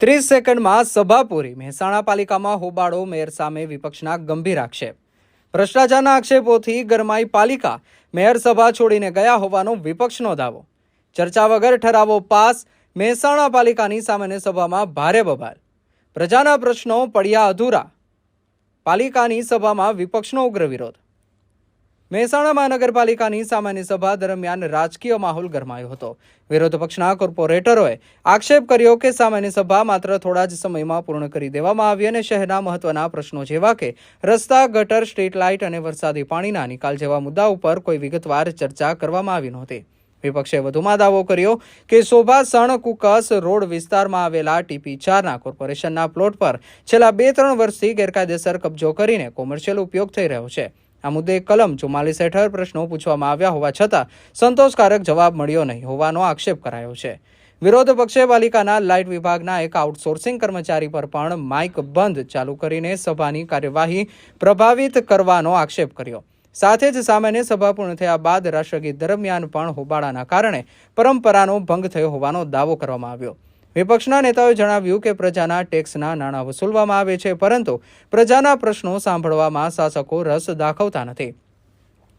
30 સેકન્ડમાં સભા પૂરી. મહેસાણા પાલિકામાં હોબાળો, મેયર સામે વિપક્ષના ગંભીર આક્ષેપ. ભ્રષ્ટાચારના આક્ષેપોથી ગરમાઈ પાલિકા, મેયર સભા છોડીને ગયા હોવાનો વિપક્ષનો દાવો. ચર્ચા વગર ઠરાવો પાસ. મહેસાણા પાલિકાની સામાન્ય સભામાં ભારે બબાલ. પ્રજાના પ્રશ્નો પડ્યા અધૂરા. પાલિકાની સભામાં વિપક્ષનો ઉગ્ર વિરોધ. મહેસાણા મહાનગરપાલિકાની સામાન્ય સભા દરમિયાન રાજકીય માહોલ ગરમાયો હતો. વિરોધ પક્ષના કોર્પોરેટરોએ આક્ષેપ કર્યો કે સામાન્ય સભા માત્ર થોડા જ સમયમાં પૂર્ણ કરી દેવામાં આવી અને શહેરના મહત્વના પ્રશ્નો જેવા કે રસ્તા, ગટર, સ્ટ્રીટ લાઇટ અને વરસાદી પાણીના નિકાલ જેવા મુદ્દા ઉપર કોઈ વિગતવાર ચર્ચા કરવામાં આવી નહોતી. વિપક્ષે વધુમાં દાવો કર્યો કે શોભાસણ કુકસ રોડ વિસ્તારમાં આવેલા TP4ના કોર્પોરેશનના પ્લોટ પર છેલ્લા 2-3 વર્ષથી ગેરકાયદેસર કબજો કરીને કોમર્શિયલ ઉપયોગ થઈ રહ્યો છે. આ મુદ્દે કલમ 44 હેઠળ પ્રશ્નો પૂછવામાં આવ્યા હોવા છતાં સંતોષકારક જવાબ મળ્યો નહીં હોવાનો આક્ષેપ કરાયો છે. વિરોધ પક્ષે પાલિકાના લાઇટ વિભાગના એક આઉટસોર્સિંગ કર્મચારી પર પણ માઇક બંધ ચાલુ કરીને સભાની કાર્યવાહી પ્રભાવિત કરવાનો આક્ષેપ કર્યો. સાથે જ સામાન્ય સભા પૂર્ણ થયા બાદ રાષ્ટ્રગીત દરમિયાન પણ હોબાળાના કારણે પરંપરાનો ભંગ થયો હોવાનો દાવો કરવામાં આવ્યો. વિપક્ષના નેતાઓએ જણાવ્યું કે પ્રજાના ટેક્સના નાણાં વસૂલવામાં આવે છે, પરંતુ પ્રજાના પ્રશ્નો સાંભળવામાં શાસકો રસ દાખવતા નથી.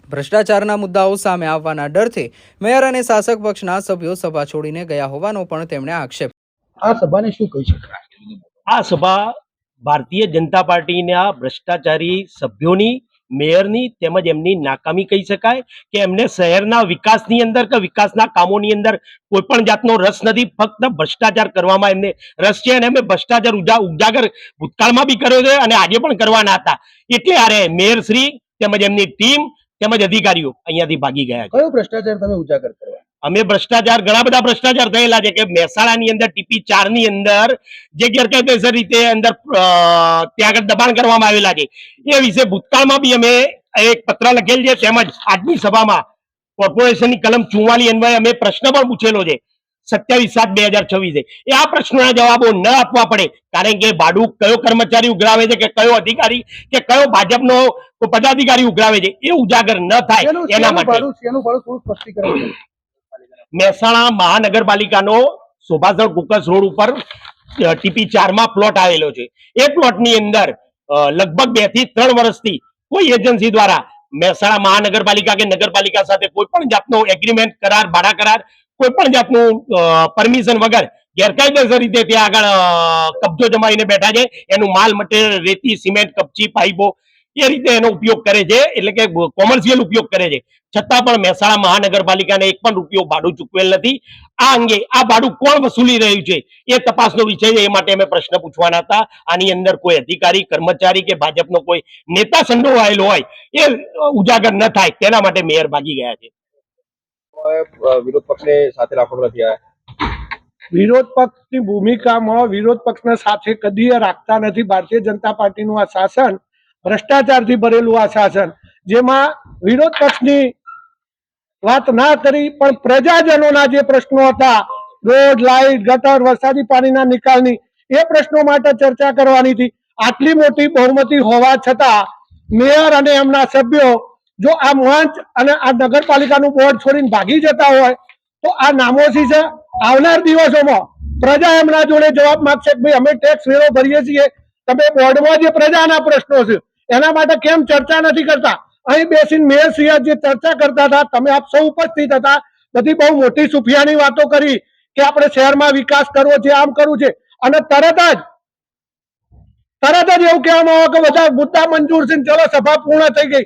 ભ્રષ્ટાચારના મુદ્દાઓ સામે આવવાના ડરથી મેયર અને શાસક પક્ષના સભ્યો સભા છોડીને ગયા હોવાનો પણ તેમણે આક્ષેપ. આ સભાને શું કહી શકાય? આ સભા ભારતીય જનતા પાર્ટીના ભ્રષ્ટાચારી સભ્યોની, મેયરની તેમજ એમની નાકામી કહી શકાય કે એમને શહેરના વિકાસની અંદર કે વિકાસના કામોની અંદર કોઈ પણ જાતનો રસ નથી. ફક્ત ભ્રષ્ટાચાર કરવામાં એમને રસ છે અને એમને ભ્રષ્ટાચાર ઉજાગર ભૂતકાળમાં બી કર્યો છે અને આજે પણ કરવાના હતા. એટલે આરે મેયર શ્રી તેમજ એમની ટીમ તેમજ અધિકારીઓ અહીંયાથી ભાગી ગયા છે. કયો ભ્રષ્ટાચાર તમે ઉજાગર કરવા? અમે ભ્રષ્ટાચાર, ઘણા બધા ભ્રષ્ટાચાર થયેલા છે કે મહેસાણાની અંદર TP4 ની અંદર જે ગેરકાયદેસર રીતે અંદર ત્યાં આગળ દબાણ કરવામાં આવેલા છે એ વિશે ભૂતકાળમાં બી અમે એક પત્ર લખેલ છે. તેમજ આજની સભામાં કોર્પોરેશનની કલમ 44 અન્વયે અમે પ્રશ્ન પણ પૂછેલો છે 27/7/2026. એ આ પ્રશ્નોના જવાબો ન આપવા પડે, કારણ કે ભાડું કયો કર્મચારી ઉઘરાવે છે કે કયો અધિકારી કે કયો ભાજપનો પદાધિકારી ઉઘરાવે છે એ ઉજાગર ન થાય એના માટે મહેસાણા મહાનગરપાલિકાનો શોભાસણ કુકસ રોડ ઉપર TP4 માં પ્લોટ આવેલો છે. એ પ્લોટની અંદર લગભગ 2 થી 3 વર્ષથી કોઈ એજન્સી દ્વારા મહેસાણા મહાનગરપાલિકા કે નગરપાલિકા સાથે કોઈ પણ જાતનો એગ્રીમેન્ટ, કરાર, ભાડા કરાર, કોઈ પણ જાતનું પરમિશન વગર ગેરકાયદેસર રીતે ત્યાં આગળ કબજો જમાવીને બેઠા છે. એનું માલ મટીરિયલ, રેતી, સિમેન્ટ, કપચી, પાઇપો એ રીતે એનો ઉપયોગ કરે છે, એટલે કે કોમર્શિયલ ઉપયોગ કરે છે. છતાં પણ મહેસાણા મહાનગરપાલિકાને 1 પણ રૂપિયો ભાડું ચૂકવેલ નથી. આ અંગે આ ભાડું કોણ વસૂલી રહ્યું છે એ તપાસનો વિષય છે. એ માટે અમે પ્રશ્ન પૂછવાના હતા. આની અંદર કોઈ અધિકારી, કર્મચારી કે ભાજપનો કોઈ નેતા સંડોવાયેલો હોય એ ઉજાગર ન થાય તેના માટે મેયર ભાગી ગયા છે. વિરોધ પક્ષને સાથે રાખવામાં નથી આવ્યા. વિરોધ પક્ષની ભૂમિકામાં વિરોધ પક્ષને સાથે કદી રાખતા નથી. ભારતીય જનતા પાર્ટીનું આ શાસન ભ્રષ્ટાચારથી ભરેલું આ શાસન, જેમાં વિરોધ પક્ષની વાત ના કરી પણ પ્રજાજનોના જે પ્રશ્નો હતા, રોડ, લાઇટ, ગટર, વરસાદી પાણીના નિકાલની, એ પ્રશ્નો માટે ચર્ચા કરવાની હતી. આટલી મોટી બહુમતી હોવા છતાં મેયર અને એમના સભ્યો જો આ મંચ અને આ નગરપાલિકાનું બોર્ડ છોડીને ભાગી જતા હોય તો આ નામોશી છે. આવનાર દિવસોમાં પ્રજા એમના જોડે જવાબ માંગશે કે ભાઈ અમે ટેક્સ વેરો ભરીએ છીએ, તમે બોર્ડમાં જે પ્રજાના પ્રશ્નો છે એના માટે કેમ ચર્ચા નથી કરતા? અહીં બેસીને મેયર શ્રી જે ચર્ચા કરતા હતા, તમે આપ સૌ ઉપસ્થિત હતા, બધી બહુ મોટી સુફિયાની વાતો કરી કે આપણે શહેરમાં વિકાસ કરવો છે, આમ કરવું છે, અને તરત જ એવું કહેવામાં આવે કે બધા મુદ્દા મંજૂર છે, ચલો સભા પૂર્ણ થઈ ગઈ.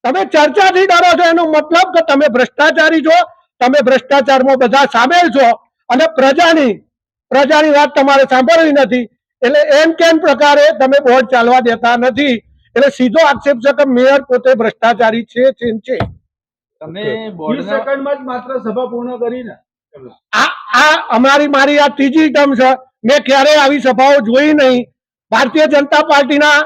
તમે ચર્ચાથી ડરો છો, એનો મતલબ કે તમે ભ્રષ્ટાચારી છો, તમે ભ્રષ્ટાચારમાં બધા સામેલ છો અને પ્રજાની વાત તમારે સાંભળવી નથી. એટલે એમ કેમ પ્રકારે તમે બોર્ડ ચાલવા દેતા નથી. એટલે સીધો આક્ષેપ છે કે મેયર પોતે ભ્રષ્ટાચારી છે. તમે 20 સેકન્ડમાં જ માત્ર સભા પૂર્ણ કરીને મારી આ ત્રીજી ટર્મ છે. મેં ક્યારેય આવી સભાઓ જોઈ નહીં. ભારતીય જનતા પાર્ટીના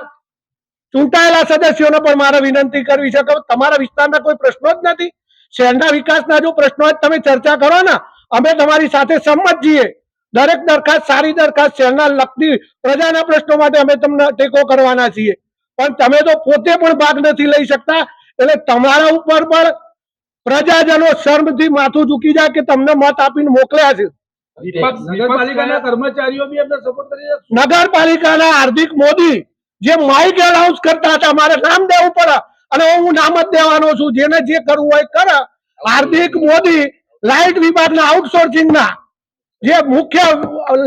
ચૂંટાયેલા સદસ્યોને પણ મારે વિનંતી કરવી છે કે તમારા વિસ્તારના કોઈ પ્રશ્નો જ નથી. શહેરના વિકાસના જો પ્રશ્નો જ તમે ચર્ચા કરો ને, અમે તમારી સાથે સંમત છીએ. દરેક દરખાસ્ત, સારી દરખાસ્ત, શહેરના લગતી પ્રજાના પ્રશ્નો માટે અમે તમને ટેકો કરવાના છીએ. પણ તમે તો પોતે પણ ભાગ નથી લઈ શકતા. એટલે તમારા ઉપર પણ પ્રજાજનો શર્મથી માથું ઝૂકી જાય કે તમને મત આપીને મોકલ્યા છે. નગરપાલિકાના કર્મચારીઓ બી એમને સપોર્ટ કરી રહ્યા છે. નગરપાલિકાના હાર્દિક મોદી જે માઇક એનાઉન્સ કરતા હતા મારે નામ દેવું પડે અને હું નામ જ દેવાનો છું, જેને જે કરવું હોય કરે. હાર્દિક મોદી લાઇટ વિભાગના આઉટસોર્સિંગના જે મુખ્ય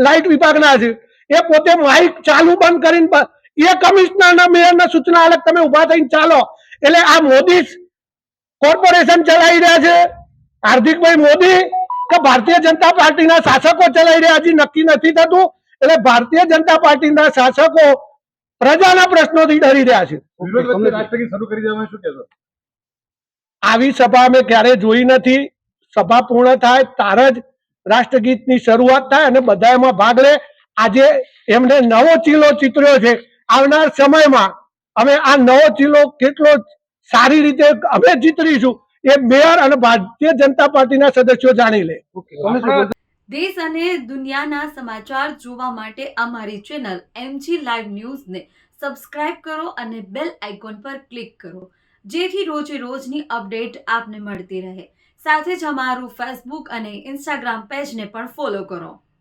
લાઇટ વિભાગના છે એ પોતે માઇક ચાલુ બંધ કરીને એ કમિશનરના મેયરના સૂચના અલગ તમે ઉભા થઈને ચાલો. એટલે આ મોદી કોર્પોરેશન ચલાવી રહ્યા છે હાર્દિકભાઈ મોદી કે ભારતીય જનતા પાર્ટીના શાસકો ચલાવી રહ્યા હજી નક્કી નથી થતું. એટલે ભારતીય જનતા પાર્ટીના શાસકો પ્રજાના પ્રશ્નોથી ડરી રહ્યા છે. વિરોધ વચ્ચે રાષ્ટ્રગીત શરૂ કરી દેવામાં શું કહેશો? આવી સભા અમે ક્યારેય જોઈ નથી. સભા પૂર્ણ થાય ત્યારે જ રાષ્ટ્રગીતની શરૂઆત થાય અને બધા એમાં ભાગ લે. આજે એમને નવો ચીલો ચિતર્યો છે. આવનાર સમયમાં અમે આ નવો ચીલો કેટલો સારી રીતે અમે ચિતરીશું એ મેયર અને ભારતીય જનતા પાર્ટીના સદસ્યો જાણી લે. દેશ અને દુનિયાના સમાચાર જોવા માટે અમારી ચેનલ MG લાઈવ ન્યૂઝને સબસ્ક્રાઇબ કરો અને બેલ આઇકોન પર ક્લિક કરો, જેથી રોજે રોજની અપડેટ આપને મળતી રહે. સાથે જ અમારું ફેસબુક અને ઇન્સ્ટાગ્રામ પેજને પણ ફોલો કરો.